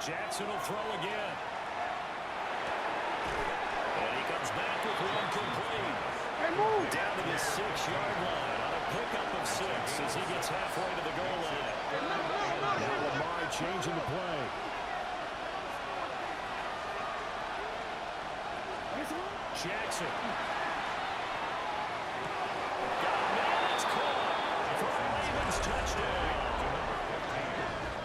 Jackson will throw again. And he comes back with one complete. Down to the 6-yard line on a pickup of 6 as he gets halfway to the goal line. Now Lamar changing the play. Jackson. Got a man that's caught for a Ravens touchdown.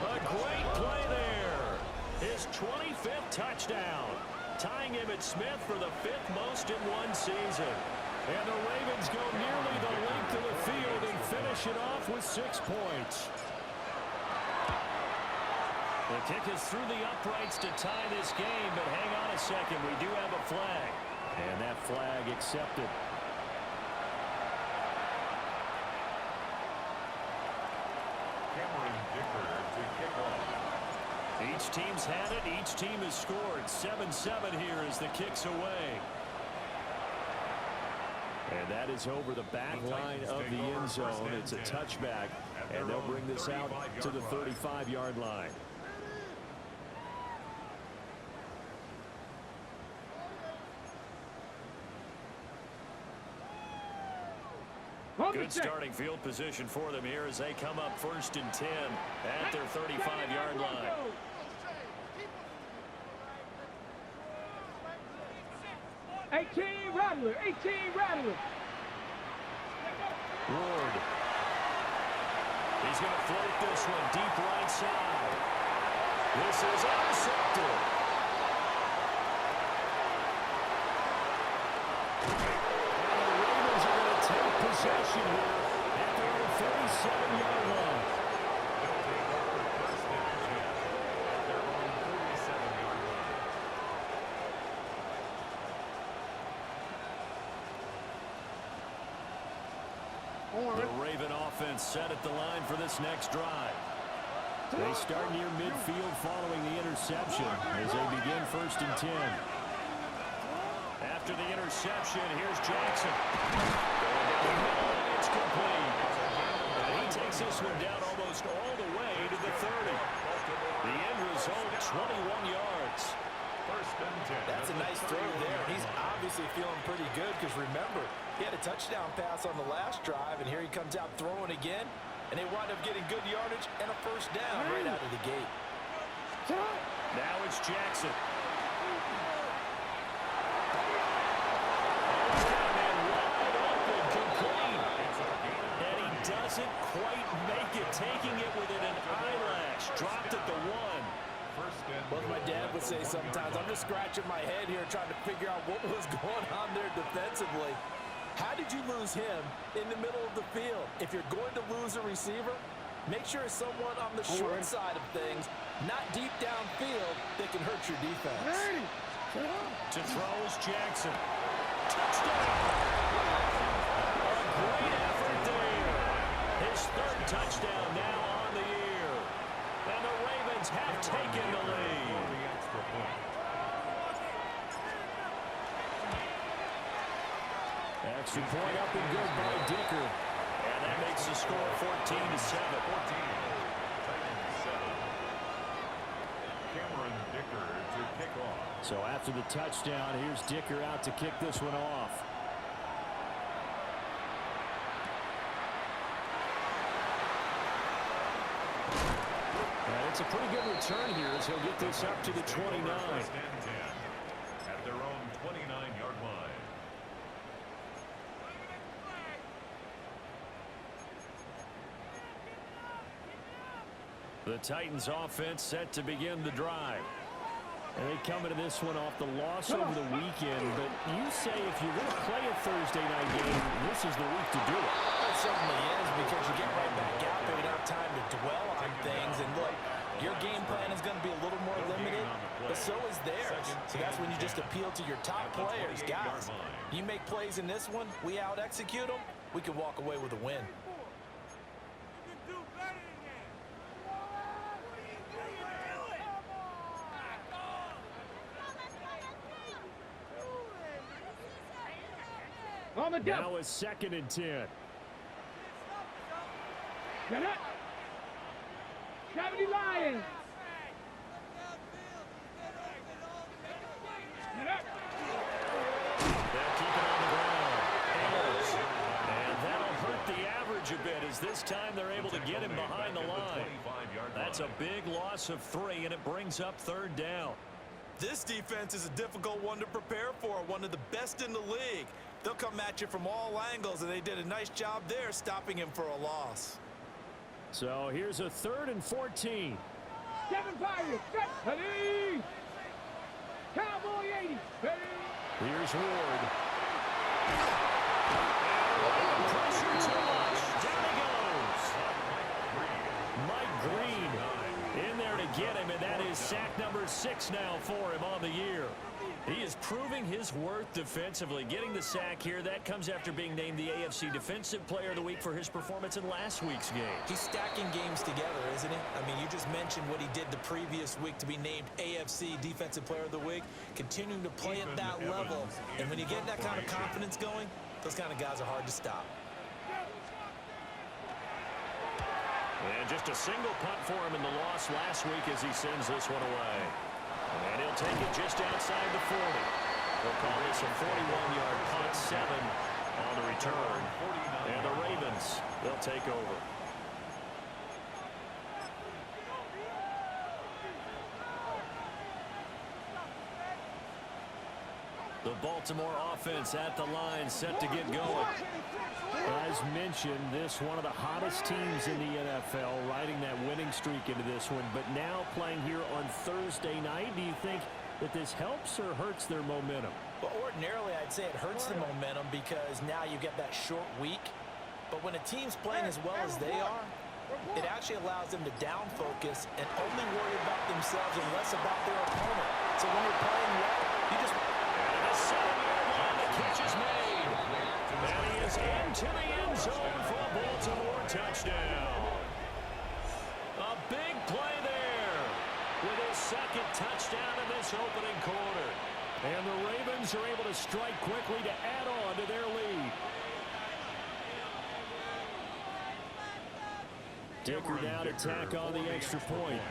A great play there. His 25th touchdown. Tying him at Smith for the 5th most in one season. And the Ravens go nearly the length of the field and finish it off with 6 points. The kick is through the uprights to tie this game, but hang on a second. We do have a flag. And that flag accepted. Each team's had it. Each team has scored. 7-7 here as the kick's away. And that is over the back line of the end zone. It's a touchback, and they'll bring this out to the 35-yard line. Good starting field position for them here as they come up 1st and 10 at their 35-yard line. 18 Rattler, 18 Rattler. Ward. He's going to float this one deep right side. This is intercepted. Possession here at their own 37-yard line. The Raven offense set at the line for this next drive. They start near midfield following the interception as they begin 1st and 10. After the interception, here's Jackson. It's complete. And he takes this one down almost all the way to the 30. The end result, 21 yards. 1st and 10. That's a nice throw there. He's obviously feeling pretty good because, remember, he had a touchdown pass on the last drive, and here he comes out throwing again, and they wind up getting good yardage and a 1st down right out of the gate. Now it's Jackson. Doesn't quite make it, taking it within an eyelash. Dropped at the 1. Well, as my dad would say sometimes, I'm just scratching my head here trying to figure out what was going on there defensively. How did you lose him in the middle of the field? If you're going to lose a receiver, make sure it's someone on the short side of things, not deep downfield, that can hurt your defense. To throw is Jackson. Touchdown! A great effort there. His 3rd touchdown now on the year. And the Ravens have taken the lead. Extra point up and good by Dicker. And that makes the score 14-7. So after the touchdown, here's Dicker out to kick this one off. And it's a pretty good return here as he'll get this up to the 29. At their own 29-yard line. The Titans offense set to begin the drive. And they come into this one off the loss over the weekend. But you say if you're going to play a Thursday night game, this is the week to do it. It certainly is, because you get right back out there. You don't have time to dwell on things. And look, your game plan is going to be a little more limited, but so is theirs. So that's when you just appeal to your top players. Guys, you make plays in this one, we out-execute them, we can walk away with a win. Now it's 2nd and 10. Gravity Lions. They'll keep it on the ground. Ayers. And that'll hurt the average a bit as this time they're able to get him behind the line. That's a big loss of 3, and it brings up 3rd down. This defense is a difficult one to prepare for, one of the best in the league. They'll come at you from all angles, and they did a nice job there stopping him for a loss. So here's a 3rd and 14. 7 Pirates, set, ready. Cowboy 80, ready. Here's Ward. And pressure too much. Down he goes. Mike Green in there to get him, and that is sack number 6 now for him on the year. He is proving his worth defensively. Getting the sack here, that comes after being named the AFC Defensive Player of the Week for his performance in last week's game. He's stacking games together, isn't he? I mean, you just mentioned what he did the previous week to be named AFC Defensive Player of the Week. Continuing to play at that level. And when you get that kind of confidence going, those kind of guys are hard to stop. And just a single punt for him in the loss last week as he sends this one away. And he'll take it just outside the 40. They'll call this a 41-yard punt, 7 on the return. And the Ravens, they'll take over. The Baltimore offense at the line, set to get going. As mentioned, this one of the hottest teams in the NFL, riding that winning streak into this one, but now playing here on Thursday night. Do you think that this helps or hurts their momentum? Well, ordinarily, I'd say it hurts the momentum because now you get that short week. But when a team's playing as well as they are, it actually allows them to down focus and only worry about themselves and less about their opponent. So when you're playing well, you just... And the 7-yard line, the catch is made. And he is into the end zone for a Baltimore touchdown. A big play there with his 2nd touchdown in this opening quarter. And the Ravens are able to strike quickly to add on to their lead. Dicker now to tack on the extra point.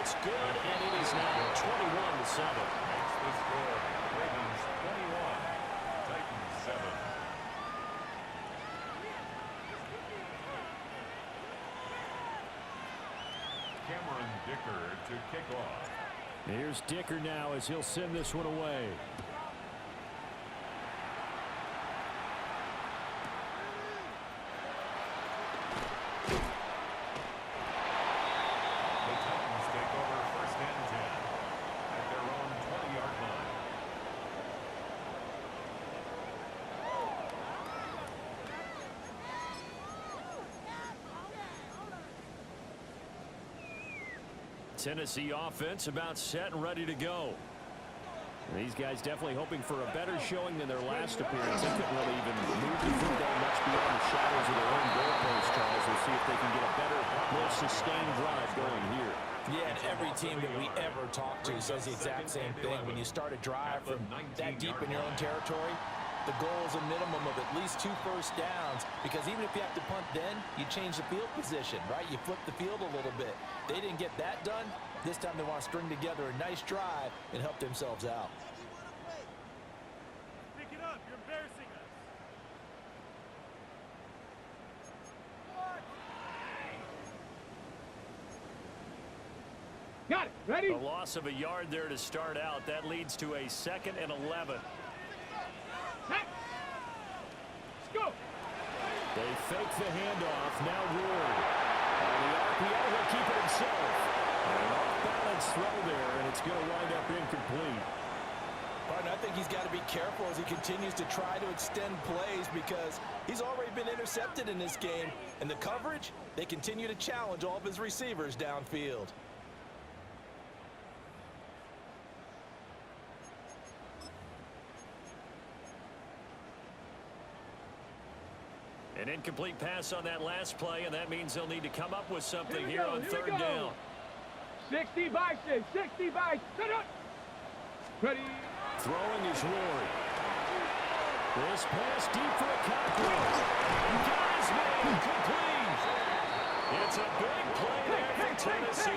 It's good, and it is now 21-7. That's the score. Ravens 21, Titans 7. Cameron Dicker to kick off. Here's Dicker now as he'll send this one away. Tennessee offense about set and ready to go. And these guys definitely hoping for a better showing than their last appearance. They couldn't really even move the football much beyond the shadows of their own goalpost, Charles. We'll see if they can get a better, more sustained drive going here. Yeah, and every team that we ever talk to says the exact same thing. When you start a drive from that deep in your own territory, the goal is a minimum of at least 2 first downs, because even if you have to punt then, you change the field position, right? You flip the field a little bit. They didn't get that done. This time they want to string together a nice drive and help themselves out. Pick it up. You're embarrassing us. Got it, ready? A loss of a yard there to start out. That leads to a 2nd and 11. Let's go. They fake the handoff. Now Ward. On the RPO, he'll keep it himself. An off-balance throw there, and it's going to wind up incomplete. Pardon, I think he's got to be careful as he continues to try to extend plays, because he's already been intercepted in this game. And the coverage, they continue to challenge all of his receivers downfield. An incomplete pass on that last play, and that means they'll need to come up with something here on 3rd down. 60 by 6, 60 by 7. Ready? Throwing is Ward. This pass deep for a Cockrell. Got his man complete. It's a big play there for Tennessee.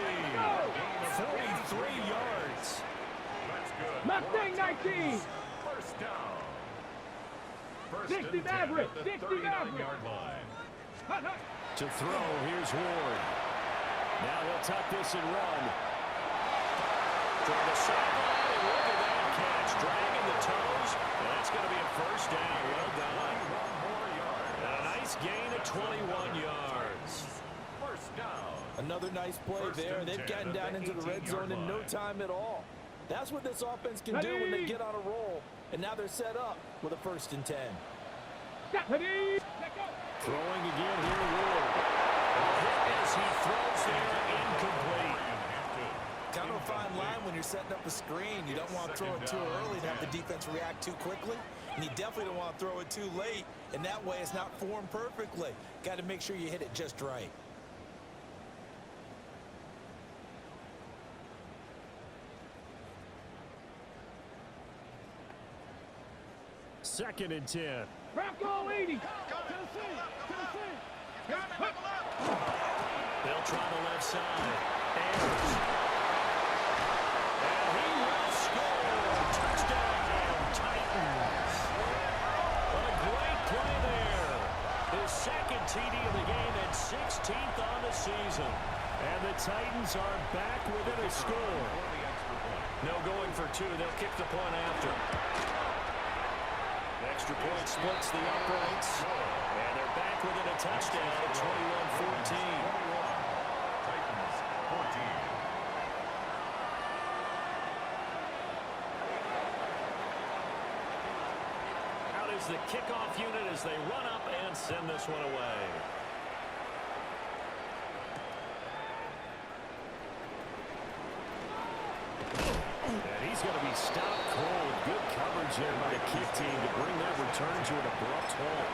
43 yards. That's good. Mustang 19. First down. First 60 and 10 Maverick, at the 60 39-yard line. Hut, hut. To throw, here's Ward. Now he'll tuck this and run. From the sideline, and look at that catch. Dragging the toes, and that's going to be a first down. Well done. 21 more yards. And a nice gain of 21 yards. First down. Another nice play First there. and They've 10 gotten at down the into the red 18-yard zone in no line. time at all. That's what this offense can do when they get on a roll. And now they're set up with a 1st and 10. Ready. Let go. Throwing again here, Ward. As he throws there, incomplete. Kind of a fine line when you're setting up a screen. You don't want to throw it too early to have the defense react too quickly. And you definitely don't want to throw it too late. And that way it's not formed perfectly. Got to make sure you hit it just right. Second and 10. Crack all 80. They'll try the left side. Ayers. And he will score. Touchdown, Titans. What a great play there. His second TD of the game and 16th on the season. And the Titans are back within a score. No going for two. They'll kick the point after. Extra point splits the uprights. And they're back within a touchdown at 21-14. Titans 14. Out is the kickoff unit as they run up and send this one away. And he's going to be stopped cold. Good coverage there by the kick team to bring that return to an abrupt halt.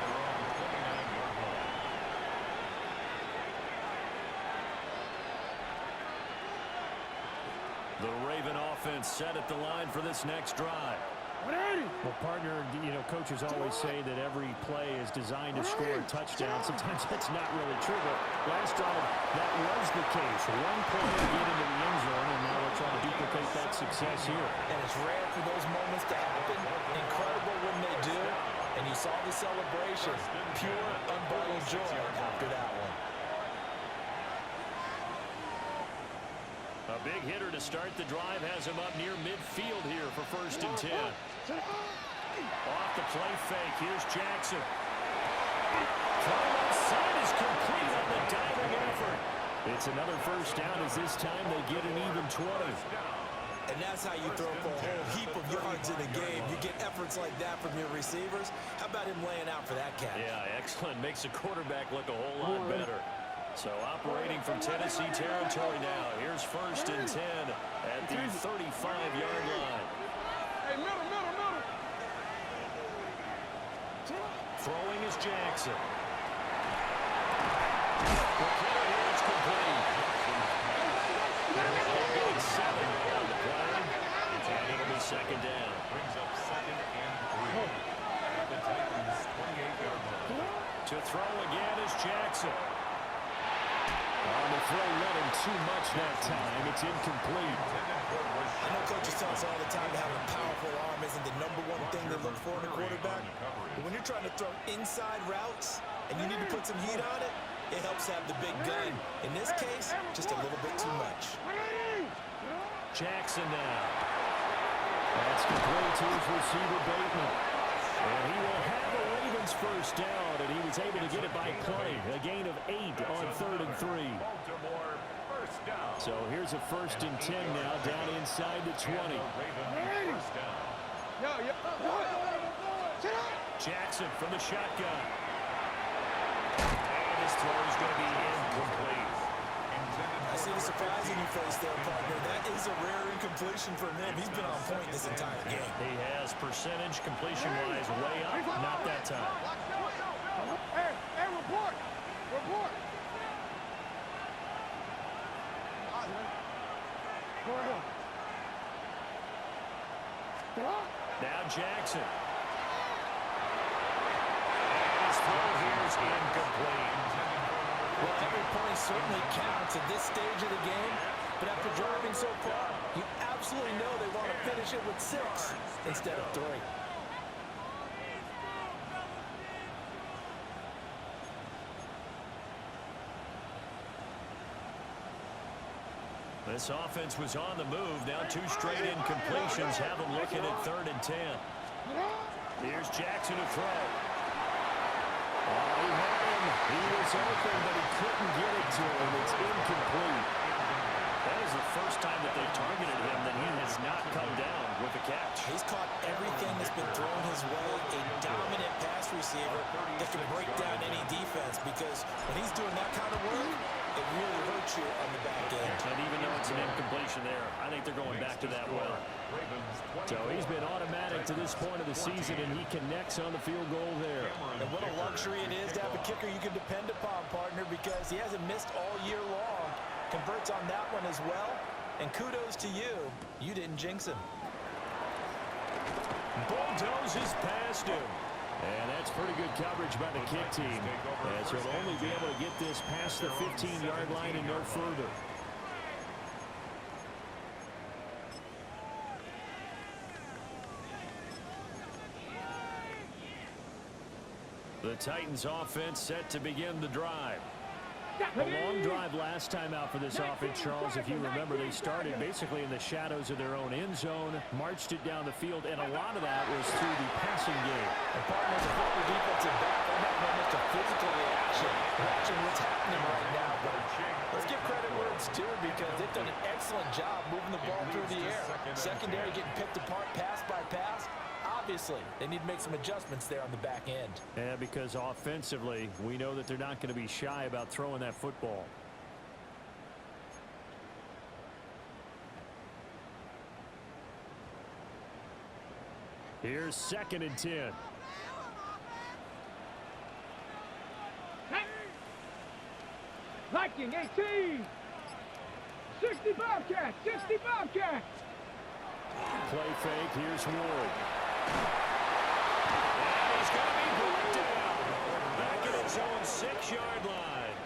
The Raven offense set at the line for this next drive. Well, partner, coaches always say that every play is designed to score a touchdown. Sometimes that's not really true, but last drive, that was the case. One play to get into the end zone, and now we're trying to duplicate that success here. And it's rare for those moments to happen. Incredible when they do. And you saw the celebration. Pure, unbridled joy after that one. A big hitter to start the drive has him up near midfield here for 1st and 10. Off the play fake. Here's Jackson. Throw left side is complete on the diving effort. It's another first down as this time they get an even 20. And that's how you throw for a whole heap of yards in a game. You get efforts like that from your receivers. How about him laying out for that catch? Yeah, excellent. Makes the quarterback look a whole lot better. So operating from Tennessee territory now. Here's 1st and 10 at the 35-yard line. Hey, middle. Throwing is Jackson. The carry is complete. Getting 7 on the play. And it'll be 2nd down. Brings up 2nd and 3. At the Titans 28-yard line. To throw again is Jackson. On the throw, let him too much that time. It's incomplete. I know coaches tell us all the time that having a powerful arm isn't the #1 thing they look for in a quarterback. But when you're trying to throw inside routes and you need to put some heat on it, it helps have the big gun. In this case, just a little bit too much. Jackson now. That's complete to his receiver, Bateman. And he will have the Ravens first down, and he was able to get it by play. A gain of 8 on 3rd and 3. Baltimore first down. So here's a 1st and 10 now down inside the 20. Ravens first down. Jackson from the shotgun. And his throw is going to be incomplete. I see the surprise in your face there, partner. That is a rare incompletion from him. He's been on point this entire game. He has percentage completion-wise way up. Not that time. Hey, report. Now Jackson. And his throw here is incomplete. Well, every point certainly counts at this stage of the game, but after driving so far, you absolutely know they want to finish it with 6 instead of 3. This offense was on the move. Now 2 straight incompletions have them looking at 3rd and 10. Here's Jackson to throw. Oh, he had him. He was open, but he couldn't get it to him. It's incomplete. That is the first time that they've targeted him that he has not come down with a catch. He's caught everything that's been thrown his way. A dominant pass receiver that can break down any defense, because when he's doing that kind of work, it really hurts you on the back end. And even though it's an incompletion there, I think they're going back to that well. So he's been automatic to this point of the season, and he connects on the field goal there. And what a luxury it is to have a kicker you can depend upon, partner, because he hasn't missed all year long. Converts on that one as well. And kudos to you. You didn't jinx him. Bulldozes past him. And that's pretty good coverage by the kick team, as he'll only be able to get this past the 15-yard line and no further. The Titans offense set to begin the drive. A long drive last time out for this offense, Charles. If you remember, they started basically in the shadows of their own end zone, marched it down the field, and a lot of that was through the passing game. And partners, a former defensive back, they're not very much a physical reaction. Watching what's happening right now. But let's give credit where it's due, because they've done an excellent job moving the ball through the air. Secondary getting picked apart pass by pass. Obviously, they need to make some adjustments there on the back end. Yeah, because offensively, we know that they're not going to be shy about throwing that football. Here's 2nd and 10. Viking 18. 60 Bobcats. 60 Bobcats. Play fake. Here's Ward. And he's going to be brought down. Back at his own 6-yard line.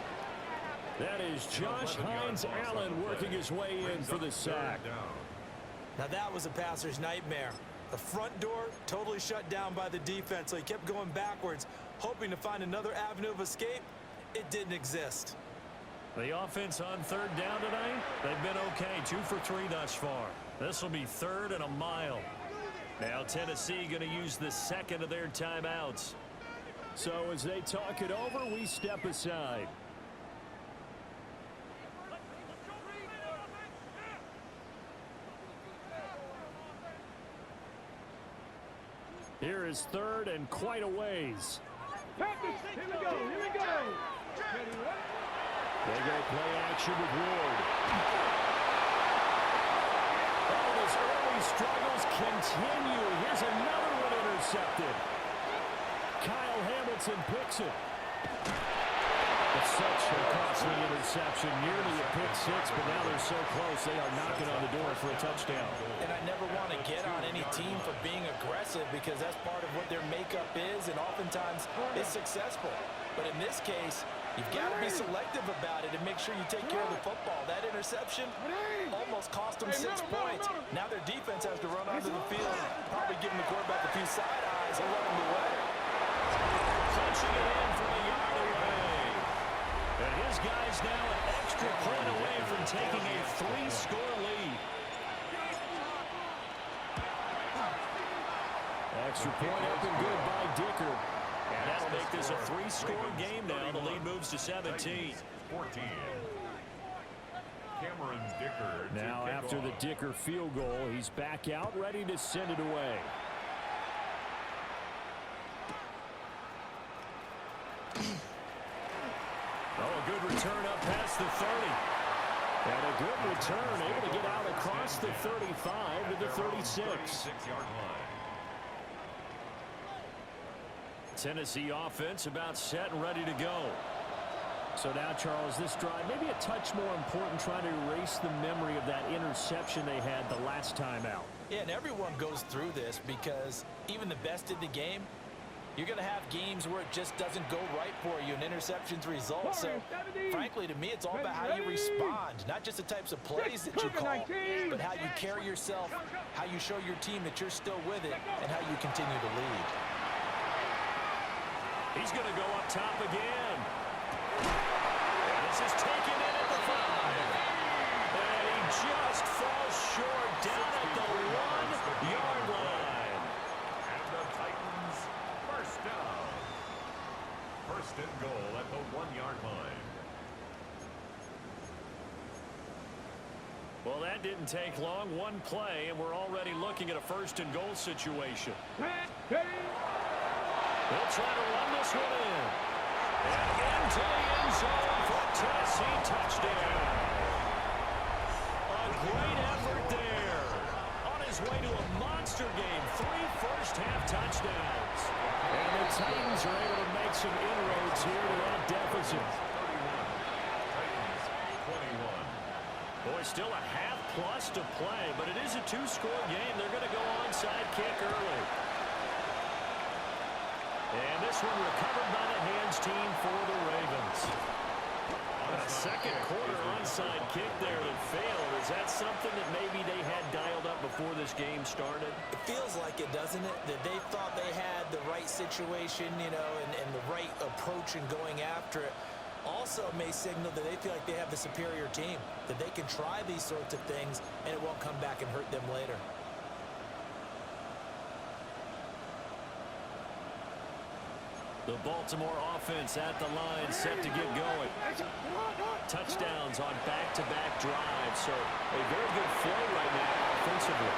That is Josh Hines Allen working his way in for the sack. Now that was a passer's nightmare. The front door totally shut down by the defense, so he kept going backwards, hoping to find another avenue of escape. It didn't exist. The offense on 3rd down tonight, they've been okay. 2 for 3 thus far. This will be 3rd and a mile. Now Tennessee going to use the 2nd of their timeouts. So as they talk it over, we step aside. Here is 3rd and quite a ways. Practice. Here we go. Here we go. They go play action with Ward. Oh, his early struggles continue. Here's another one intercepted. Kyle Hamilton picks it. It's such a costly interception, nearly a pick 6, but now they're so close they are knocking on the door for a touchdown. And I never want to get on any team for being aggressive, because that's part of what their makeup is, and oftentimes it's successful. But in this case, you've got to be selective about it and make sure you take care of the football. That interception almost cost them 6 points. Now their defense has to run onto the field, probably giving the quarterback a few side eyes along the way. Punching it in from a yard away. And his guy's now an extra point away from taking a 3-score lead. Extra point up and good by Dicker. And that'll make this a 3-score game now. The lead moves to 17. 14. Cameron Dicker. Now after the Dicker field goal, he's back out, ready to send it away. Oh, a good return up past the 30. And a good return, able to get out across the 35 to the 36. 36-yard line. Tennessee offense about set and ready to go. So now, Charles, this drive maybe a touch more important, trying to erase the memory of that interception they had the last time out. Yeah, and everyone goes through this, because even the best in the game, You're going to have games where it just doesn't go right for you and interceptions result. So, frankly, to me, it's all about how you respond, not just the types of plays that you call, but how you carry yourself, how you show your team that you're still with it, and how you continue to lead. He's going to go up top again. This is taken in at the 5. And he just falls short down at the 1-yard line. And the Titans, first down. First and goal at the 1-yard line. Well, that didn't take long. One play, and we're already looking at a first and goal situation. They'll try to run this one in. And into the end zone for Tennessee touchdown. A great effort there. On his way to a monster game. 3 first-half touchdowns. And the Titans are able to make some inroads here to that deficit. 31. Titans, 21. Boy, still a half-plus to play, but it is a 2-score game. They're going to go onside kick early. And this one recovered by the hands team for the Ravens. On a second quarter onside kick there that failed. Is that something that maybe they had dialed up before this game started? It feels like it, doesn't it? That they thought they had the right situation, you know, and the right approach in going after it. Also may signal that they feel like they have the superior team, that they can try these sorts of things and it won't come back and hurt them later. The Baltimore offense at the line, set to get going. Touchdowns on back-to-back drives, so a very good flow right now offensively.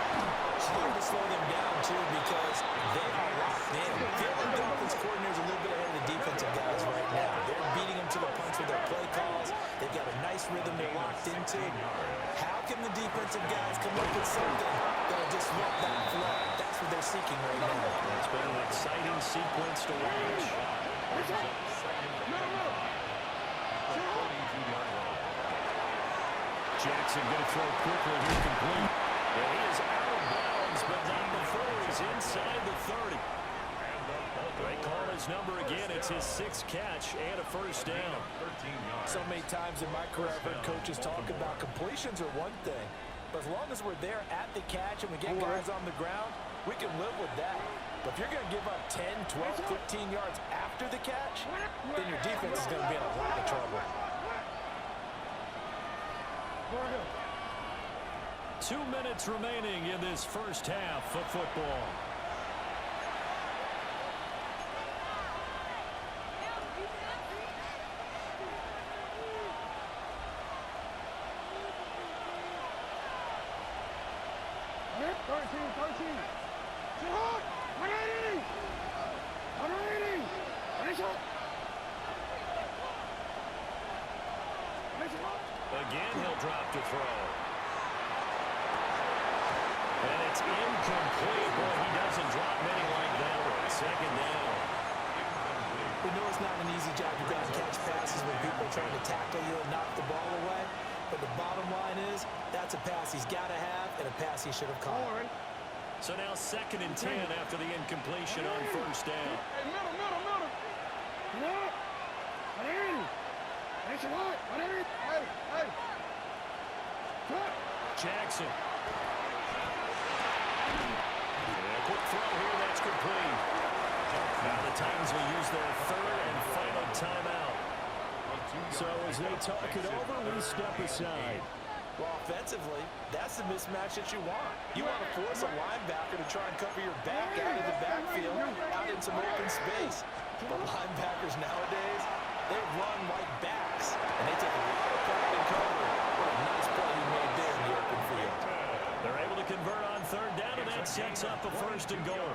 It's hard to slow them down, too, because they are locked in. I feel like the offense coordinator is a little bit ahead of the defensive guys right now. They're beating them to the punch with their play calls. They've got a nice rhythm they're locked into. How can the defensive guys come up with something that'll disrupt that flow? That's what they're seeking right now. It's been an exciting sequence to watch. Jackson going to throw quickly here, complete. And he is out of bounds, but not before he's inside the 30. They call his number again. It's his 6th catch and a first down. So many times in my career, I've heard coaches talk about completions are one thing. But as long as we're there at the catch and we get guys on the ground, we can live with that. But if you're going to give up 10, 12, 15 yards after the catch, then your defense is going to be in a lot of trouble. 2 minutes remaining in this first half of football. Again, he'll drop to throw. And it's incomplete. Boy, he doesn't drop many like that one. Second down. We know it's not an easy job to grab and catch passes when people are trying to tackle you and knock the ball away. But the bottom line is, that's a pass he's got to have and a pass he should have caught. So now 2nd and 10 after the incompletion on first down. Jackson. Yeah, quick throw here, that's complete. Now the Titans will use their 3rd and final timeout. So as they talk it over, we step aside. Well, offensively, that's the mismatch that you want. You want to force a linebacker to try and cover your back out of the backfield, out in some open space. But linebackers nowadays, they run like backs, and they take a lot of pride in cover. What a nice play he made there in the open field. They're able to convert on 3rd down, and that sets up a 1st and goal.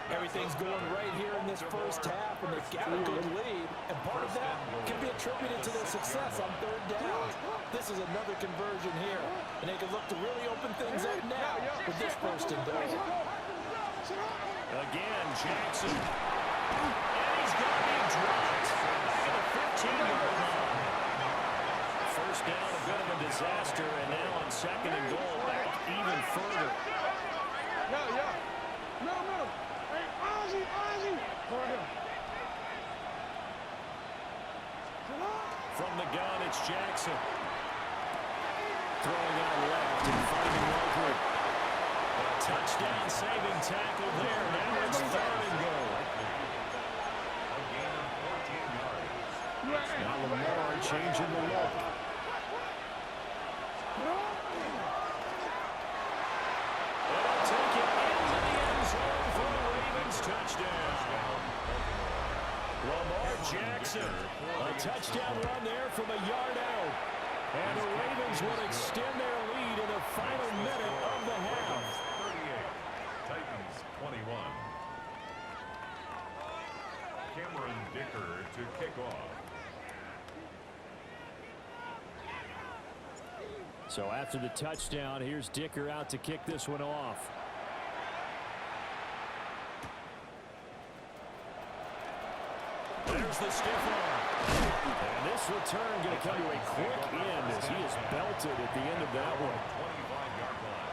Everything's going right here in this first half, and they've got a good lead. And part of that can be attributed to their success on 3rd down. This is another conversion here, and they can look to really open things up now with this 1st and goal. Again, Jackson. And he's going to be dropped at the 15-yard line. First down, a bit of a disaster, and now on 2nd and goal, back even further. From the gun, it's Jackson. Throwing out left and finding Walker. A touchdown saving tackle there. Now it's 3rd and goal. A gain of 14 yards. Now Lamar changing the look. They'll take it into the end zone for the Ravens touchdown. Lamar Jackson, a touchdown run there from a yard out. And the Ravens will extend their lead in the final minute of the half. 38, Titans 21. Cameron Dicker to kick off. So after the touchdown, here's Dicker out to kick this one off. There's the stiff arm. And this return going to come to a quick end as he is belted at the end of that one. 25-yard line.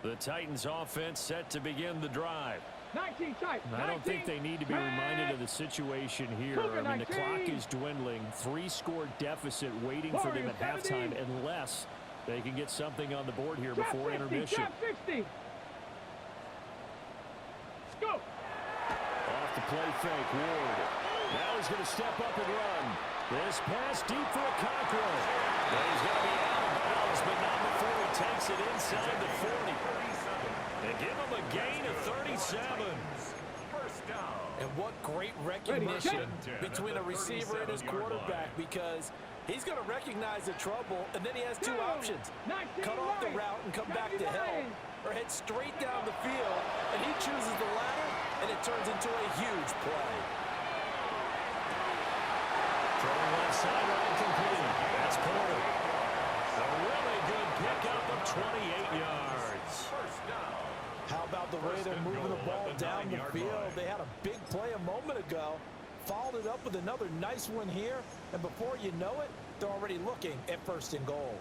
The Titans offense set to begin the drive. 19 type. I don't think they need to be reminded of the situation here. I mean, the clock is dwindling. 3-score deficit waiting for them at halftime unless they can get something on the board here before intermission. Trap 60. Go. Off the play fake, Ward. Now he's going to step up and run. This pass deep for Okonkwo. He's going to be out of bounds, but not before he takes it inside the 40. They give him a gain of 37. First down. And what great recognition between a receiver and his quarterback, because he's going to recognize the trouble, and then he has 2 options. Cut off the route and come back to help, or head straight down the field, and he chooses the latter, and it turns into a huge play. Throwing left sideline complete. That's Porter. A really good pickup of 28 yards. First down. How about the way they're moving the ball down the field? They had a big play a moment ago, followed it up with another nice one here, and before you know it, they're already looking at 1st and goal.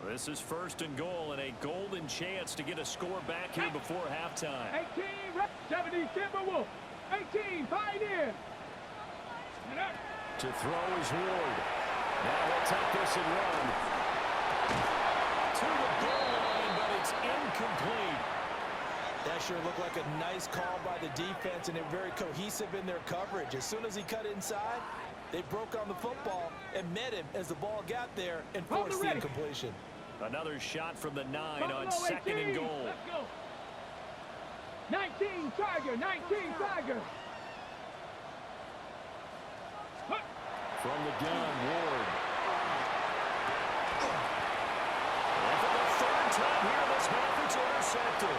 This is 1st and goal and a golden chance to get a score back here before halftime. 18, 70 Timberwolf. 18, Pioneer. To throw is Ward. Now he'll take this and run. To the goal line, but it's incomplete. That sure looked like a nice call by the defense, and they're very cohesive in their coverage. As soon as he cut inside, they broke on the football and met him as the ball got there and forced the incompletion. Another shot from the 9 on 2nd and goal. Let's go. 19 Tiger, 19 Tiger. From the gun, Ward. And for the 3rd time here this half, it's intercepted.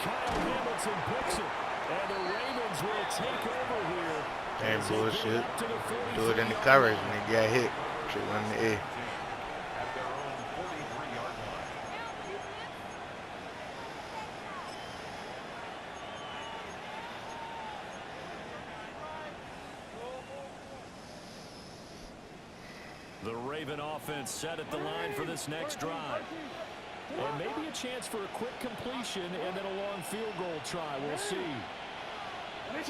Kyle Hamilton picks it, and the Ravens will take over here. Ain't bullshit. Do it in the coverage and they get hit. Should run the A. At their own 43-yard line. The Raven offense set at the line for this next drive. And maybe a chance for a quick completion and then a long field goal try. We'll see. Quick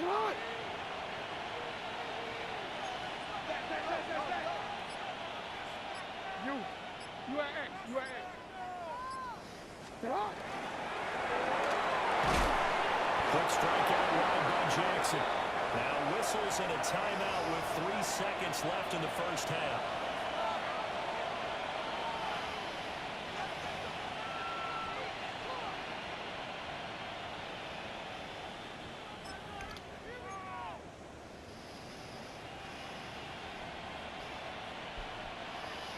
strikeout run by Jackson. Now whistles and a timeout with 3 seconds left in the first half.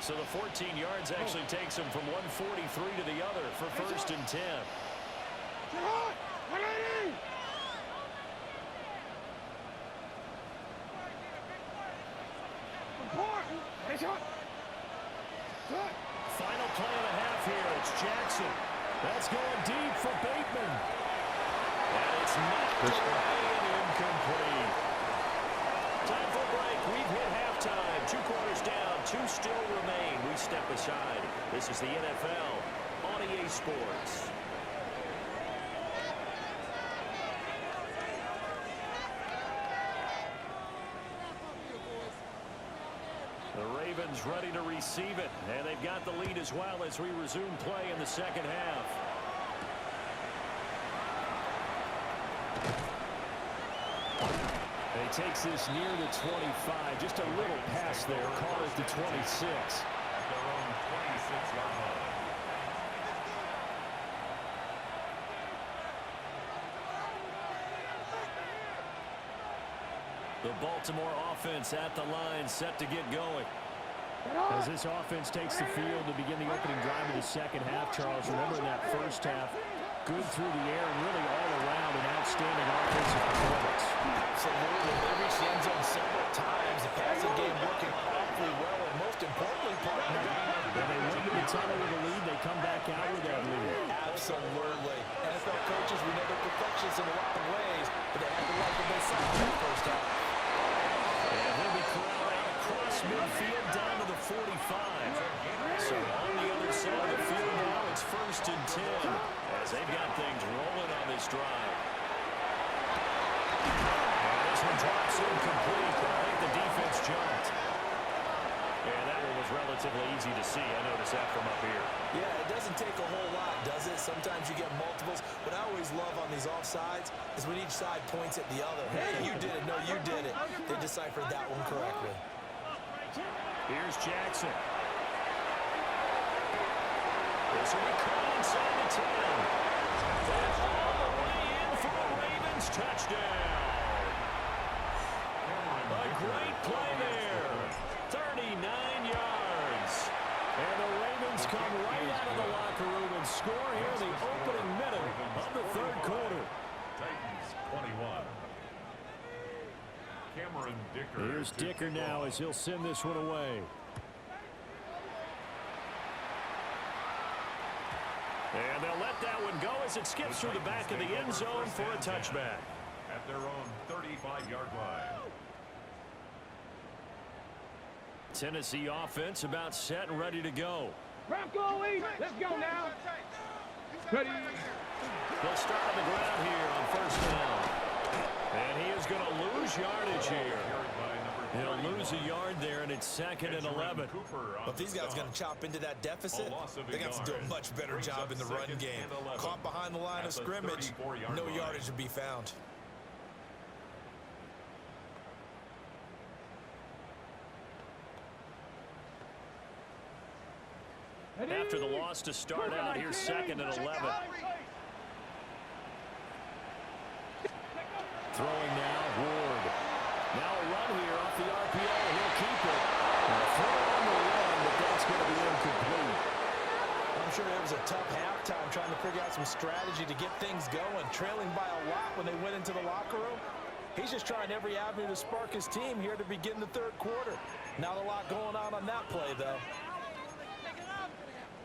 So the 14 yards actually takes him from 143 to the other for 1st and 10. play and a half here. It's Jackson. That's going deep for Bateman. And it's knocked away and incomplete. Time for break. We've hit halftime. 2 quarters down. 2 still remain. We step aside. This is the NFL on EA Sports. The Ravens ready to receive it, and they've got the lead as well as we resume play in the second half. He takes this near the 25, just a little pass there, call it the 26. At their own 26-yard line. The Baltimore offense at the line, set to get going. As this offense takes the field to begin the opening drive of the second half, Charles, remember in that first half, good through the air and really all around an outstanding offensive performance. Absolutely. They reached the end zone several times. The passing game working awfully well, and most importantly, partner. When they went to the tunnel with a lead, they come back out with that lead. Absolutely. NFL coaches, we know they're perfectionists in a lot of ways, but they had to like what they saw in that first half. And he'll be corralled out across midfield down to the 45. So on the other side of the field now, it's 1st and 10 as they've got things rolling on this drive. And this one drops incomplete, but I think the defense jumped. And that one was relatively easy to see. I noticed that from up here. Yeah, it doesn't take a whole lot, does it? Sometimes you get multiples. What I always love on these offsides is when each side points at the other. Hey, you did it. No, you did it. They deciphered that one correctly. Here's Jackson. This will be caught inside the 10. And all the way in for a Ravens touchdown. A great play there. 39 yards. And the Ravens come right out of the locker room and score here in the opening minute of the 3rd quarter. Titans 21. Cameron Dicker. Here's Dicker now as he'll send this one away. And they'll let that one go as it skips through the back of the end zone for a touchback. At their own 35-yard line. Tennessee offense about set and ready to go. Bronco East, let's go now. Ready. They'll start on the ground here on 1st down. And he is going to lose yardage here. He'll lose a yard there, and it's 2nd and 11. But if these guys are going to chop into that deficit, they got to do a much better job in the run game. Caught behind the line of scrimmage, no yardage to be found. After the loss to start out, here's 2nd and 11. Throwing now, Ward. Now a run here off the RPO. He'll keep it. And a throw on the run, but that's going to be incomplete. I'm sure it was a tough halftime trying to figure out some strategy to get things going. Trailing by a lot when they went into the locker room. He's just trying every avenue to spark his team here to begin the 3rd quarter. Not a lot going on that play, though.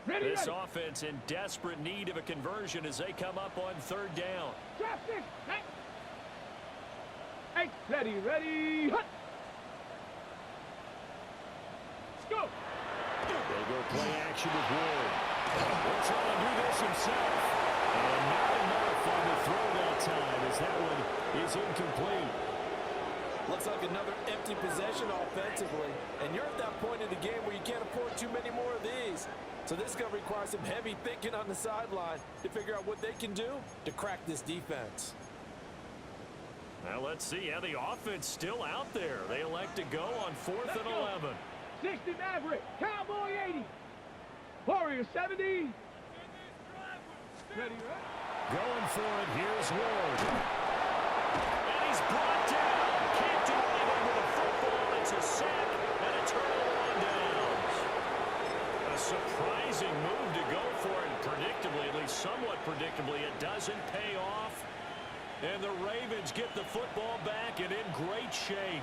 This offense in desperate need of a conversion as they come up on 3rd down. Traffic. Hey, ready, ready. Hut. Let's go. They'll go play action with Ward. He'll try to do this himself. And not enough on the throw that time as that one is incomplete. Looks like another empty possession offensively. And you're at that point in the game where you can't afford too many more of these. So this is going to require some heavy thinking on the sideline to figure out what they can do to crack this defense. Now let's see how the offense still out there. They elect to go on 4th and 11. 60 Maverick, Cowboy 80, Warrior 70. Ready, ready. Going for it, here's Ward. And he's brought down. Can't do anything with the football. It's a sack and a turnover on downs. A surprising move to go for it. Predictably, at least somewhat predictably, it doesn't pay off. And the Ravens get the football back and in great shape.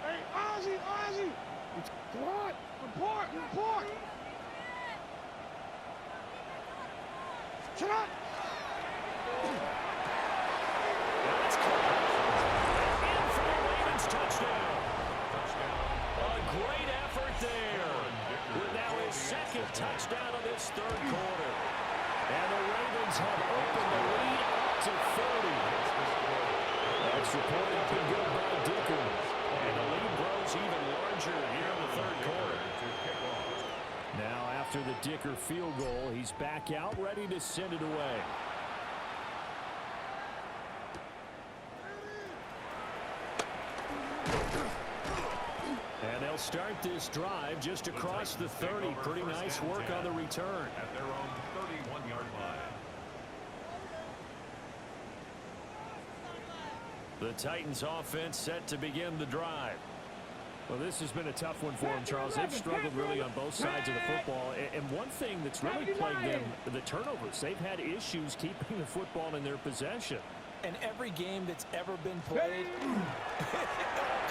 Hey, Ozzie! Report! That's caught. In for the Ravens touchdown. A great effort there. With now his second touchdown of this third quarter. And the Ravens have opened the lead up to 30. Extra point up and good by Dicker. And the lead grows even larger here in the third quarter. Now after the Dicker field goal, he's back out ready to send it away. And they'll start this drive just across the 30. Pretty nice work on the return. At their own 31-yard line. The Titans offense set to begin the drive. Well, this has been a tough one for them, Charles. They've struggled really on both sides of the football. And one thing that's really plagued them, the turnovers. They've had issues keeping the football in their possession. And every game that's ever been played,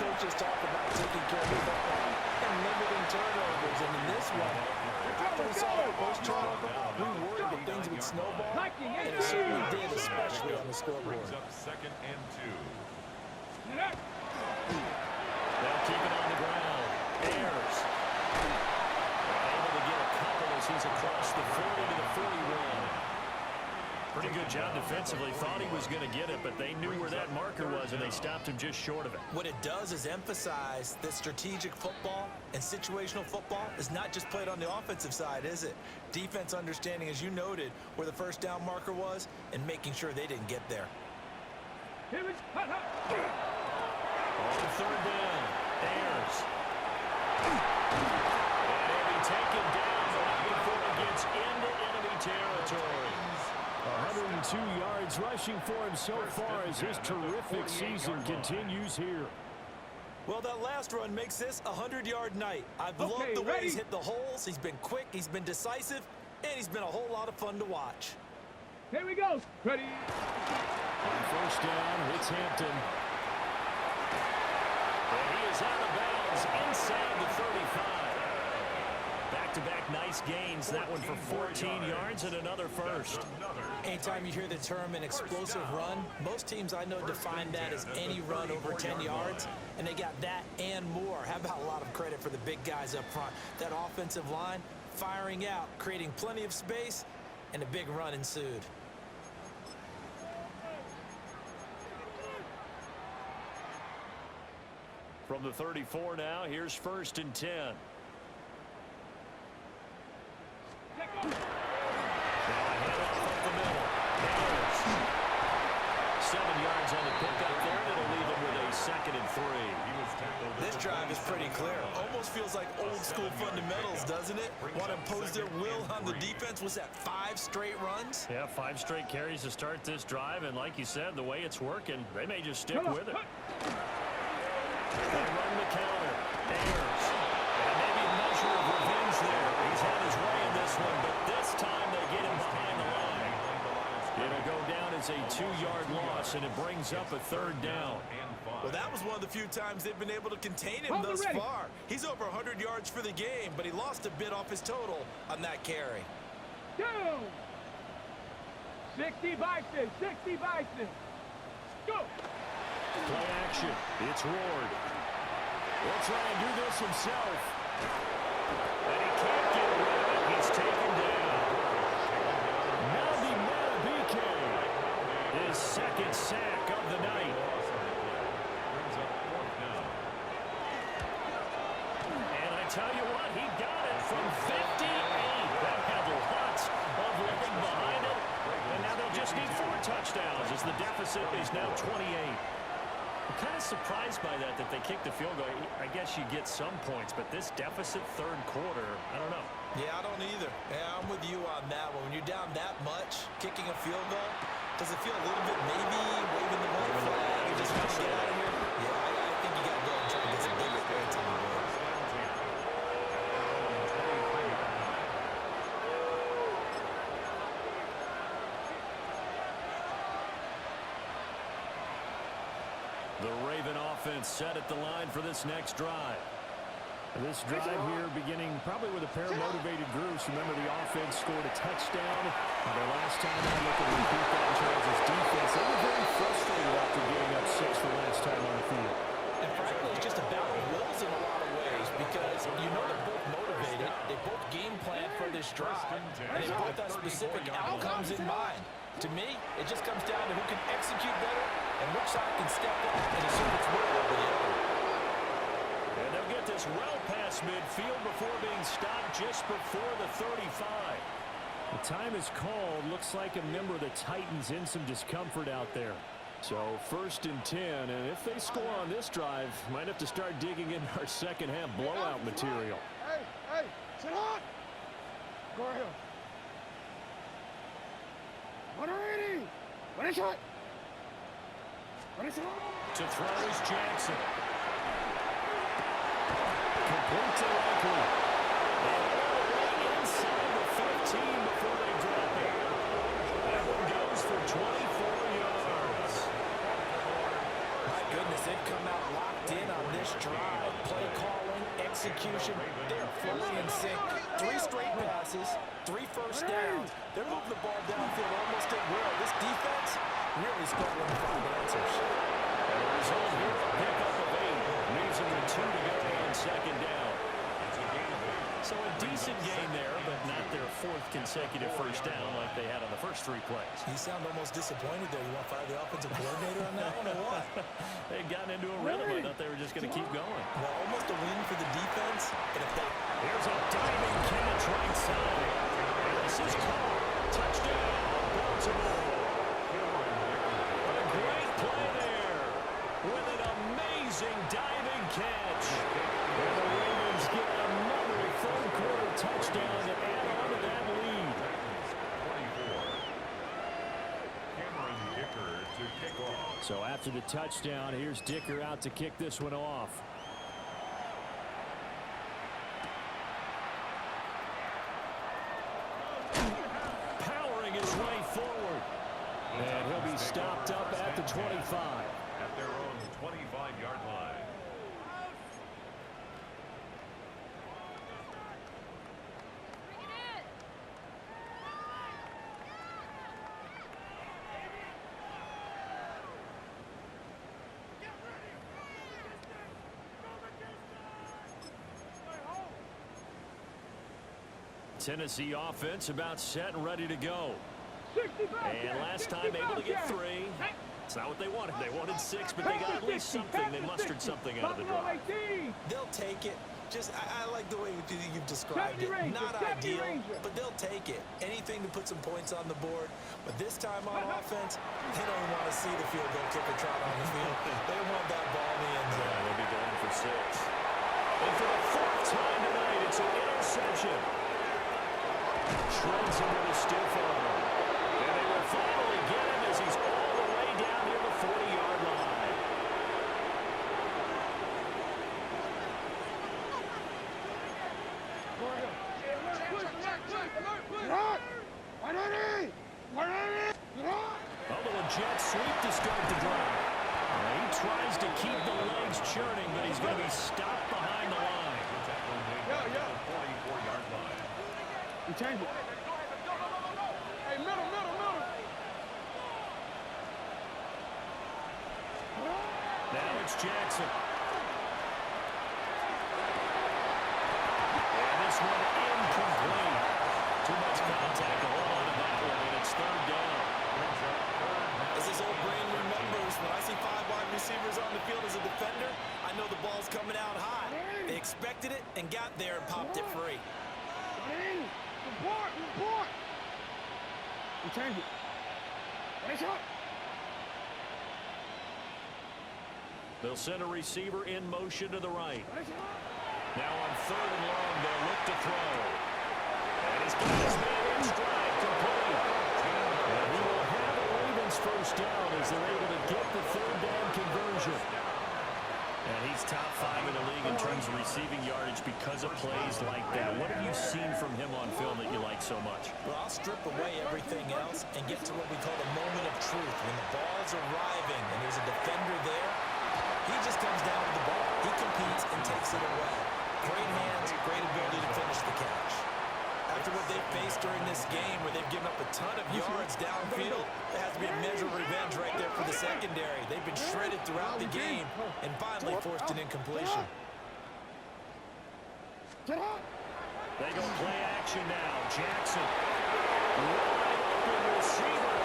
coaches talk about taking care of the football and limiting turnovers. And in this one, after we saw that first turnover, we worried that things would snowball, and it certainly did, especially on the scoreboard. Brings up 2nd and 2. They'll keep it on the ground. Ayers able to get a couple as he's across the 40 to the 41. Pretty good job defensively. Thought he was going to get it, but they knew where that marker was, and they stopped him just short of it. What it does is emphasize that strategic football and situational football is not just played on the offensive side, is it? Defense understanding, as you noted, where the first down marker was and making sure they didn't get there. On third down, Ayers. And he'll be taken down right before he gets into enemy territory. 102 yards rushing for him so far as his terrific season continues here. Well, that last run makes this a 100-yard night. I've loved the way he's hit the holes. He's been quick, he's been decisive, and he's been a whole lot of fun to watch. Here we go. Ready. On first down, it's Hampton. And he is out of bounds inside the 35. Back-to-back nice gains. That one for 14 yards and another first. Anytime you hear the term an explosive run, most teams I know define that as any run over 10 yards, and they got that and more. How about a lot of credit for the big guys up front? That offensive line firing out, creating plenty of space, and a big run ensued. From the 34 now, here's 1st and 10. Now a handoff up the middle. Ayers. 7 yards on the pickup there, and it'll leave him with a 2nd and 3. This drive is pretty clear. Almost feels like old school fundamentals, doesn't it? Want to impose their will on the defense. Was that 5 straight runs? Yeah, 5 straight carries to start this drive, and like you said, the way it's working, they may just stick with it. They run the counter. Ayers. And maybe a measure of revenge there. He's had his way in this one, but this time they get him behind the line. It'll go down as a 2-yard loss, and it brings up a 3rd down. Well, that was one of the few times they've been able to contain him thus far. He's over 100 yards for the game, but he lost a bit off his total on that carry. 60 by 6. 60 by 6. Go. Play action. It's Ward. He'll try and do this himself. And he can't get rid of it. He's taken down. Melvin Matabike. His 2nd sack of the night. And I tell you what, he got it from 58. That had lots of leg behind it. And now they'll just need 4 touchdowns as the deficit is now 28. I'm kind of surprised by that they kicked the field goal. I guess you get some points, but this deficit 3rd quarter, I don't know. Yeah, I don't either. Yeah, I'm with you on that one. When you're down that much, kicking a field goal, does it feel a little bit maybe waving the white flag and just want to get out of here? Yeah, I think you got to go and try and get some bigger points on the board. The Raven offense set at the line for this next drive. This drive here beginning probably with a pair of motivated groups. Remember, the offense scored a touchdown. The last time I look at repeat that in Charles' defense, they were very frustrated after giving up 6 the last time on the field. And frankly, it's just a battle of wills in a lot of ways because you know they're both motivated. They both game plan for this drive, and they both have specific outcomes in mind. To me, it just comes down to who can execute better and which side can step up and assert its will over the other. And they'll get this well past midfield before being stopped just before the 35. The time is called. Looks like a member of the Titans in some discomfort out there. So 1st and 10, and if they score on this drive, might have to start digging in our second half blowout material. Hey, sit on! Go ahead. 180! What is it? To throw is Jackson. Complete to Likely. And all the way inside the 15 before they drop it. That one goes for 24 yards. My goodness, they've come out locked in on this drive. Play calling, execution, they're fully in sync. 3 straight passes, 3 first downs. They're moving the ball downfield almost at will. This defense really struggling to find answers. And the result here, a pickup of 8. Leaves them with 2 to go on second down. So a decent game there, but not their 4th consecutive first down like they had on the first 3 plays. You sound almost disappointed there. You want to fire the offensive coordinator on that one or what? They'd gotten into a rhythm. I thought they were just going to keep going. Well, almost a win for the defense. And if that... Here's a diving catch right side. And this is caught. Touchdown, Baltimore. A great play there with an amazing diving catch. And the Ravens get another third-quarter touchdown to add on to that lead. 24. Cameron Dicker to kick off. So after the touchdown, here's Dicker out to kick this one off. Powering his way forward. And he'll be stopped up at the 25. At their own 25-yard line. Tennessee offense about set and ready to go. 65! And last time able to get 3. It's not what they wanted. They wanted 6, but they got at least something. They mustered something out of the drive. They'll take it. Just, I like the way you've described it. Not ideal, but they'll take it. Anything to put some points on the board. But this time on offense, they don't want to see the field goal kicker trot on the field. They want that ball in the end zone. They'll be going for 6. And for the 4th time tonight, it's an interception. Shreds him with a stiff arm. And they will finally get him as he's all the way down near the 40-yard line. Although a jet sweep to start the drive. He tries to keep the legs churning, but he's going to be stopped behind the line. 44-yard line. You change it. Hey, middle. Now it's Jackson. And this one incomplete. Too much contact to hold on to that one, and it's 3rd down. As this old brain remembers, when I see 5 wide receivers on the field as a defender, I know the ball's coming out high. They expected it and got there and popped it free. Report! You change it. Race up! They'll send a receiver in motion to the right. Now on 3rd and long, they'll look to throw. And he's got his man in stride, complete. And he will have a Ravens first down as they're able to get the 3rd down conversion. And he's top 5 in the league in terms of receiving yardage because of plays like that. What have you seen from him on film that you like so much? Well, I'll strip away everything else and get to what we call the moment of truth. When the ball's arriving and there's a defender there, he just comes down with the ball. He competes and takes it away. Great hands, great ability to finish the catch. After what they've faced during this game, where they've given up a ton of yards downfield, there has to be a measure of revenge right there for the secondary. They've been shredded throughout the game and finally forced an incompletion. They go play action now. Jackson. Wide open receiver.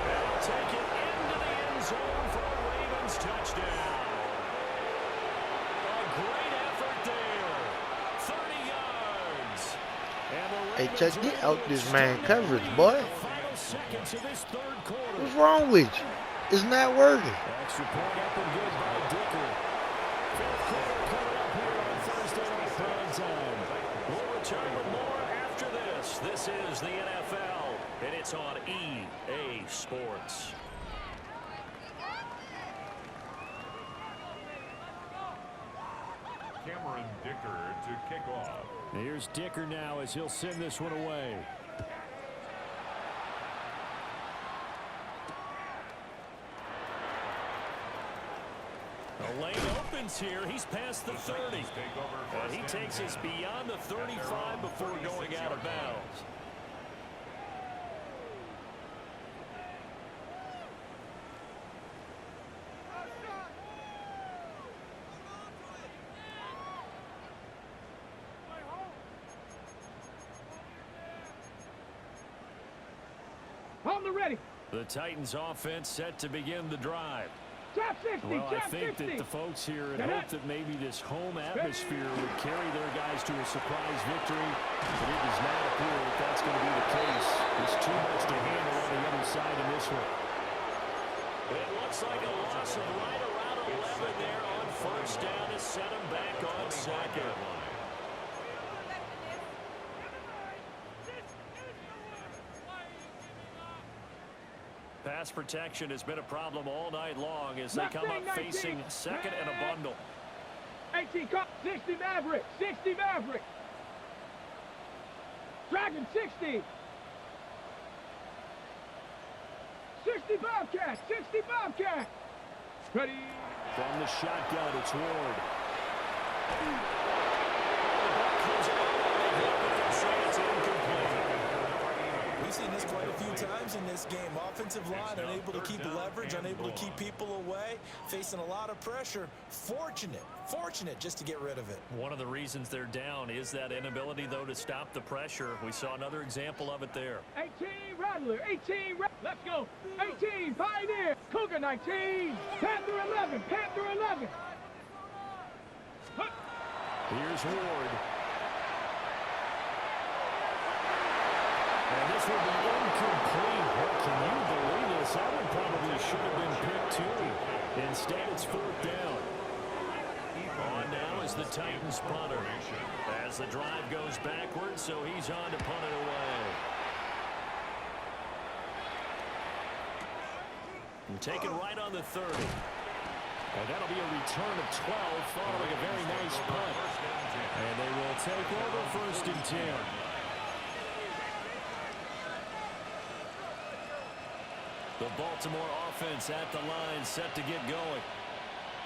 They'll take it into the end zone for a Ravens touchdown. A great effort there. 30 yards. Hey, Chuck, get out this man coverage, boy. What's wrong with you? It's not working. Extra point up and good by Dicker. Fourth quarter coming up here on Thursday Night Prime Time. We'll return with more after this. This is the NFL, and it's on EA Sports. Cameron Dicker to kick off. Here's Dicker now as he'll send this one away. The lane opens here. He's past the 30. And he takes us beyond the 35 before going out of bounds. On the ready. The Titans offense set to begin the drive. Trap 60. Well, I Trap think 60. that the folks here had hoped that maybe this home atmosphere would carry their guys to a surprise victory, but it does not appear that that's going to be the case. There's too much to handle on the other side in this one. It looks like a loss of right around 11 there on first down to set him back on second. Pass protection has been a problem all night long as they come up facing second and a bundle. 18, 60 Maverick. 60 Maverick. Dragon 60. 60 Bobcat. 60 Bobcat. Ready. From the shotgun, it's Ward. We've seen this quite a few times in this game. Offensive line unable to keep leverage, unable to keep people away, facing a lot of pressure. Fortunate just to get rid of it. One of the reasons they're down is that inability, though, to stop the pressure. We saw another example of it there. 18 Rattler. 18. Let's go. 18 Pioneer. Cougar 19. Panther 11. Panther 11. Here's Ward. And this will be incomplete. What can you believe this? That one probably should have been picked too. Instead, it's fourth down. On now is the Titans punter. As the drive goes backwards, so he's on to punt it away. And take it right on the 30. And that'll be a return of 12 following a very nice punt. And they will take over first and 10. The Baltimore offense at the line set to get going.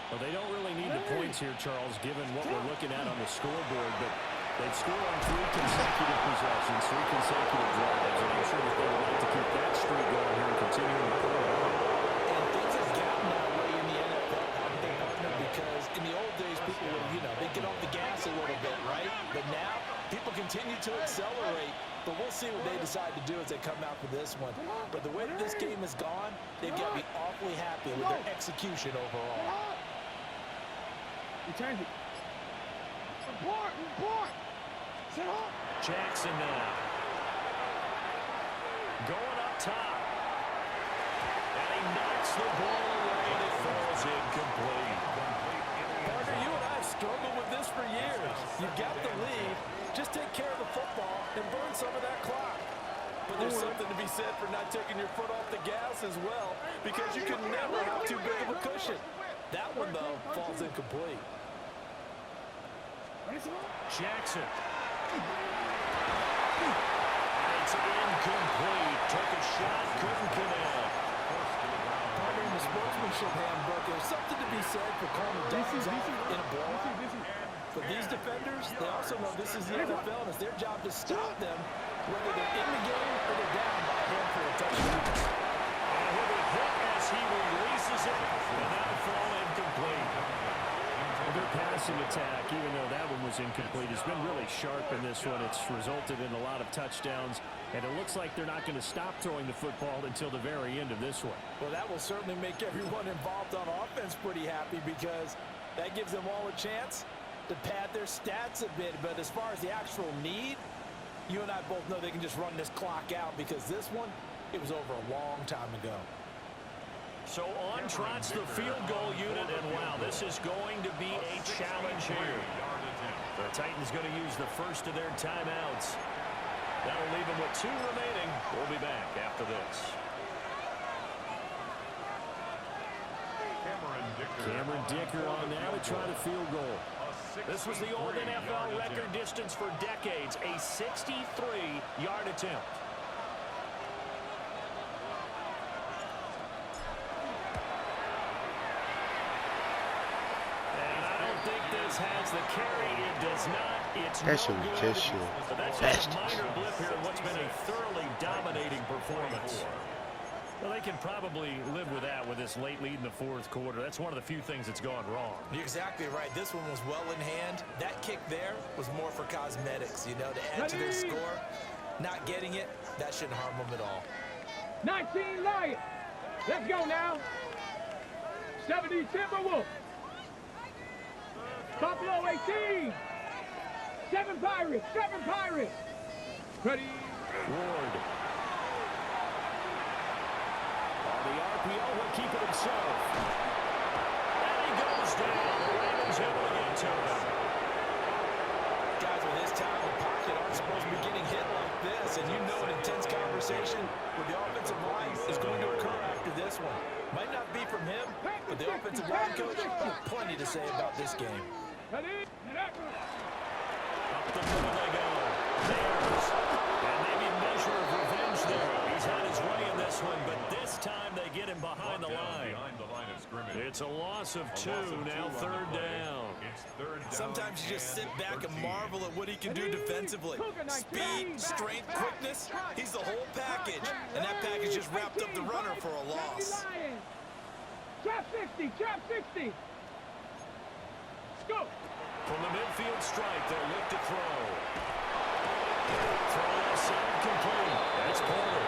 Well, they don't really need the points here, Charles, given what we're looking at on the scoreboard, but they've scored on 3 consecutive possessions, 3 consecutive drives, and I'm sure that they would like to keep that streak going here and continue to play on. And things have gotten that way in the NFL, haven't they, partner? Because in the old days, people would, they'd get off the gas a little bit, right? But now, people continue to accelerate. But we'll see what they decide to do as they come out for this one. But the way that this game has gone, they've got to be awfully happy with their execution overall. Return it. Report. Sit up. Jackson now. Going up top. And he knocks the ball away and it falls incomplete. Parker, you and I have struggled with this for years. You've got the lead. Just take care of the football and burn some of that clock. But there's something to be said for not taking your foot off the gas as well, because you can never have too big of a cushion. That one, though, falls incomplete. Jackson. It's incomplete. Took a shot, couldn't connect. Partner, in the sportsmanship handbook, there's something to be said for calling dogs off in a blowout. But these defenders, they also know this is the NFL, and it's their job to stop them, whether they're in the game or they're down by a handful of touchdowns. And with a hit as he releases it, and that'll fall incomplete. Their passing attack, even though that one was incomplete, has been really sharp in this one. It's resulted in a lot of touchdowns, and it looks like they're not going to stop throwing the football until the very end of this one. Well, that will certainly make everyone involved on offense pretty happy because that gives them all a chance to pad their stats a bit. But as far as the actual need, you and I both know they can just run this clock out because this one, it was over a long time ago. So on trots the field goal unit, and wow, this is going to be a challenge here. The Titans going to use the first of their timeouts. That'll leave them with 2 remaining. We'll be back after this. Cameron Dicker on now to try the field goal. This was the old NFL record distance for decades, a 63-yard attempt. This has the carry. It does not. It's That should be good. just short. But that's just a minor blip here in what's been a thoroughly dominating performance. Well, they can probably live with that with this late lead in the fourth quarter. That's one of the few things that's gone wrong. You're exactly right. This one was well in hand. That kick there was more for cosmetics, you know, to add to their score. Not getting it, that shouldn't harm them at all. 19 Lions. Let's go now. 70 Timberwolves. Buffalo 18. 7 Pirates. 7 Pirates. Ready. Ward. On the RPO, he'll keep it himself. And he goes down. Ravens able to get to him. Guys with his time in the pocket aren't supposed to be getting hit like this, and you know an intense conversation with the offensive line is going to occur after this one. Might not be from him, but the offensive line coach has plenty to say about this game. Up the middle they go. There's. And maybe a measure of revenge there. He's had his way in this one, but this time they get him behind the line. It's a loss of 2, now third down. Sometimes you just sit back and marvel at what he can do defensively. Speed, strength, quickness, he's the whole package. And that package just wrapped up the runner for a loss. Trap 60, trap 60. Go. From the midfield strike, they'll look to throw. Throw outside complete. That's Porter.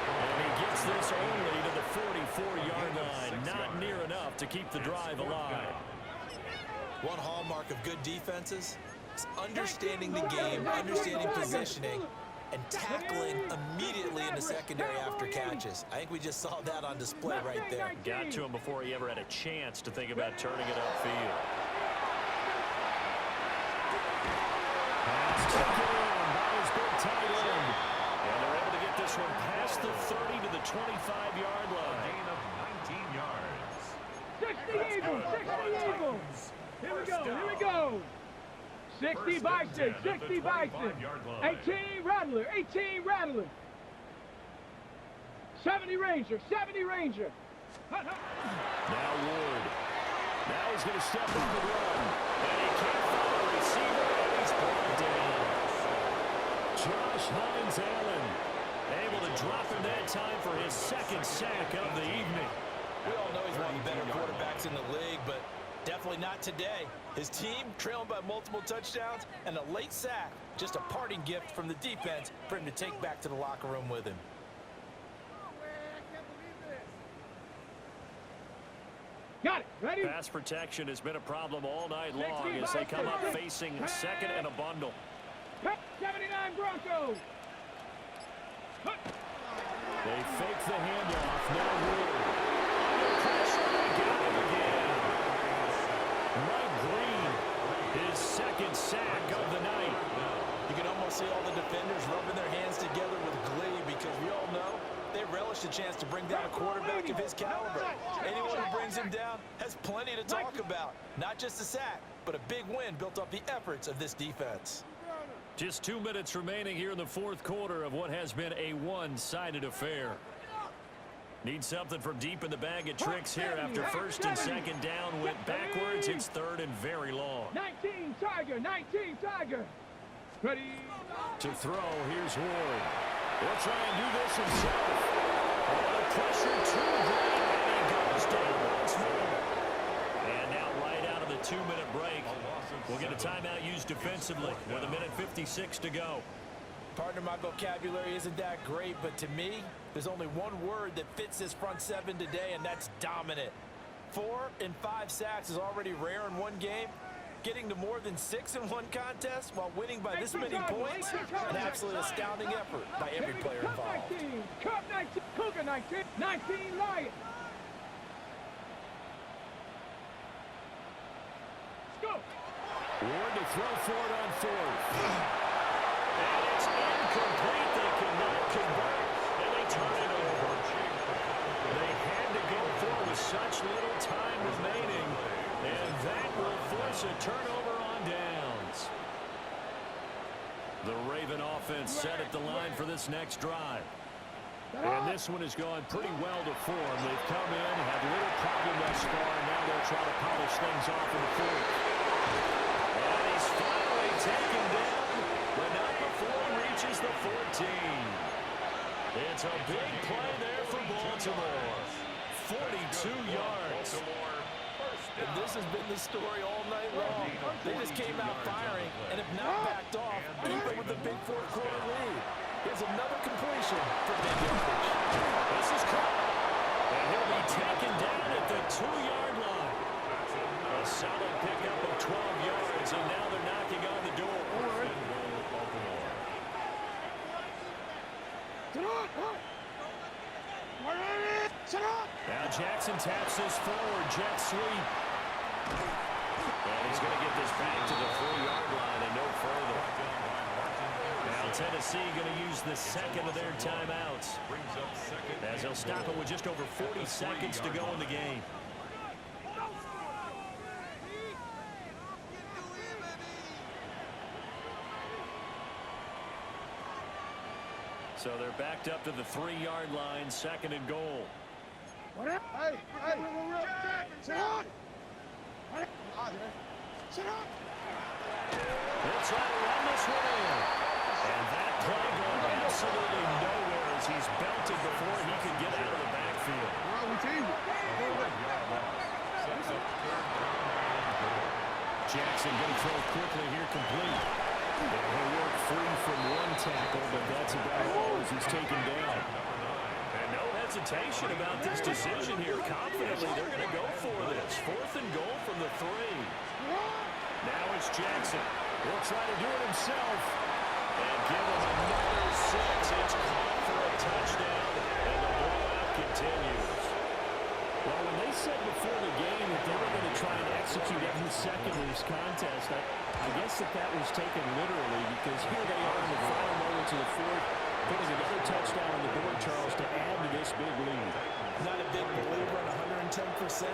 And he gets this only to the 44-yard line. Not near enough to keep the drive alive. One hallmark of good defenses is understanding the game, understanding positioning, and tackling immediately in the secondary after catches. I think we just saw that on display right there. Got to him before he ever had a chance to think about turning it upfield. That's taken in by his big tight end. And they're able to get this one past the 30 to the 25-yard line. Gain of 19 yards. 60 Eagles, 60 Eagles. Here we go, here we go. 60 Bison, 60 Bison. 18 Rattler, 18 Rattler. 70 Ranger, 70 Ranger. Now Ward. Now he's going to step up and run. And he can't find the receiver, and he's brought down. Josh Hines-Allen able to drop him that time for his second sack of the evening. We all know he's one of the better quarterbacks in the league, but definitely not today. His team trailing by multiple touchdowns and a late sack. Just a parting gift from the defense for him to take back to the locker room with him. Got it, ready? Pass protection has been a problem all night long as they come up facing second and a bundle. 79 Broncos. They fake the handoff. Now Ward. Pressure. Got him again. Mike Green, his second sack of the night. You can almost see all the defenders rubbing their hands together with glee because we all know they relish the chance to bring down a quarterback of his caliber. Anyone who brings him down has plenty to talk about. Not just a sack, but a big win built off the efforts of this defense. Just 2 minutes remaining here in the fourth quarter of what has been a one-sided affair. Need something from deep in the bag of tricks here after first and second down went backwards. It's third and very long. 19, Tiger. 19, Tiger. Ready. To throw, here's Ward. He'll try and do this himself. Oh, the pressure too great, and he goes down once more. And now right out of the 2-minute break, we'll get a timeout used defensively with 1:56 to go. Partner, my vocabulary isn't that great, but to me, there's only one word that fits this front seven today, and that's dominant. 4 and 5 sacks is already rare in one game. Getting to more than 6 in one contest while winning by this many points, an absolutely astounding effort by every player involved. Cup 19, Cougar 19, 19 Lions. Let's go. Ward to throw for it on 4th. And it's incomplete. They cannot convert, and they turn it over. They had to go for it with such little time remaining, and that will force a turnover on downs. The Raven offense set at the line for this next drive. And this one has gone pretty well to form. They've come in, had little problem thus far, and now they'll try to polish things off in the 4th. And he's finally taken down, but not before he reaches the 14. It's a big play there for Baltimore. 42 yards. And this has been the story all night long. They just came out firing and have not backed off, even with the big fourth-quarter lead. Here's another completion for big yardage. This is caught, and he'll be taken down at the 2-yard line. A solid pickup of 12 yards, and now they're knocking on the door. Now Jackson taps this forward, jet sweep. And he's going to get this back to the 3-yard line and no further. Now Tennessee going to use the second of their timeouts, as they'll stop it with just over 40 seconds to go in the game. So they're backed up to the 3-yard line, 2nd and goal. Hey, sit down. Sit down. They'll try to run this one in. And that play going absolutely nowhere as he's belted before he can get out of the backfield. Jackson going to throw quickly here, complete. And he'll work free from one tackle, but that's about all as he's taken down. And no hesitation about this decision here. Confidently, they're going to go for this. 4th and goal from the 3. Now it's Jackson. He'll try to do it himself. And give him another 6. It's caught for a touchdown. And the blowout continues. Well, when they said before the game that they were going to try and execute every second of this contest, I guess that was taken literally, because here they are in the final moments of the 4th, putting another touchdown on the board, Charles, to add to this big lead. Not a big believer in 110%,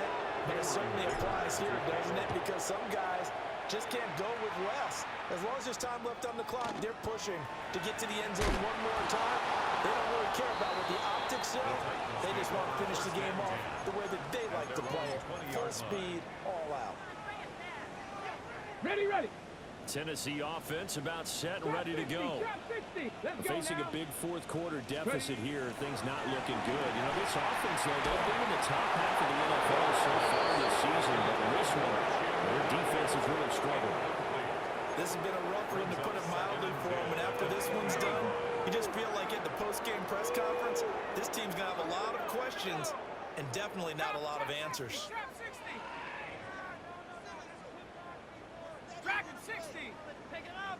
but it certainly applies here, doesn't it? Because some guys just can't go with less. As long as there's time left on the clock, they're pushing to get to the end zone one more time. They don't really care about what the optics show. They just want to finish the game off the way that they like to play it. Full speed, all out. Ready. Tennessee offense about set and ready to go. Facing a big fourth-quarter deficit here, things not looking good. You know, this offense, though, they've been in the top half of the NFL so far this season, but in this one, their defense has really struggled. This has been a rough one, to put it mildly, for them, and after this one's done, you just feel like at the post-game press conference, this team's going to have a lot of questions and definitely not a lot of answers. Dragon 60. Pick it up.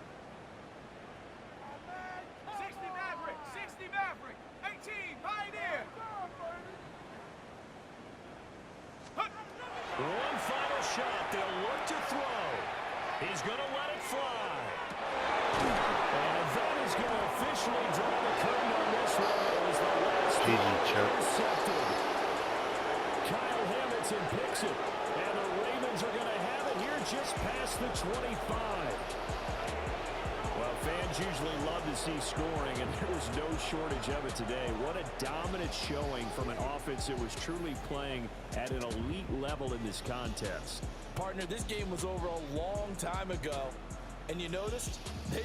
60 Maverick. 60 Maverick. 18 Pioneer. One final shot. They'll look to throw. He's going to let it fly. And that is going to officially draw the curtain on this one. It was the last intercepted. Kyle Hamilton picks it. And the Ravens are going to have it here just past the 25. Well, fans usually love to see scoring, and there was no shortage of it today. What a dominant showing from an offense that was truly playing at an elite level in this contest. Partner, this game was over a long time ago. And you noticed they